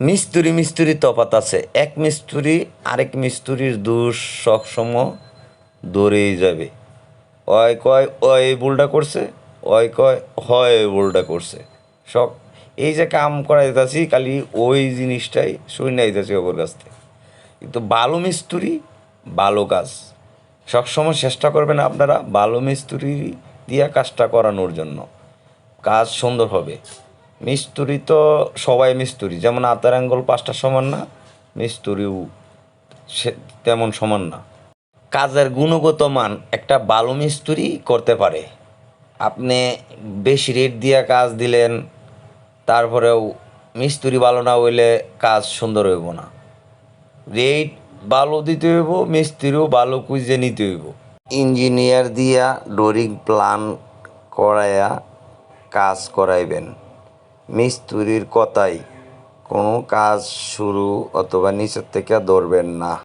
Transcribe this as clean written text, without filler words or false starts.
মিস্ত্রি মিস্ত্রি তফাৎ আছে। এক মিস্ত্রি আরেক মিস্ত্রির দোষ সবসময় ধরেই যাবে। অয় কয় ও এই ভুলটা করছে, অয় কয় হয় এই ভুলটা করছে। সব এই যে কাম করাইতেছি খালি ওই জিনিসটাই শুনে আইতেছি ওর কাছ থেকে। কিন্তু ভালো মিস্ত্রি ভালো কাজ সবসময় চেষ্টা করবেন আপনারা ভালো মিস্ত্রি দিয়ে কাজটা করানোর জন্য। কাজ সুন্দর হবে। মিস্ত্রি তো সবাই মিস্ত্রি, যেমন আতার আঙ্গুল পাঁচটা সমান না, মিস্ত্রিও সে তেমন সমান না। কাজের গুণগত মান একটা ভালো মিস্ত্রি করতে পারে। আপনি বেশি রেট দিয়ে কাজ দিলেন, তারপরেও মিস্ত্রি ভালো না হইলে কাজ সুন্দর হইব না। রেট ভালো দিতে হইব, মিস্ত্রিও ভালো খুঁজে নিতে হইব। ইঞ্জিনিয়ার দিয়া ড্রয়িং প্ল্যান করায়া কাজ করাইবেন। মিস্ত্রির কথায় কোনো কাজ শুরু অথবা নিচের থেকে ধরবেন না।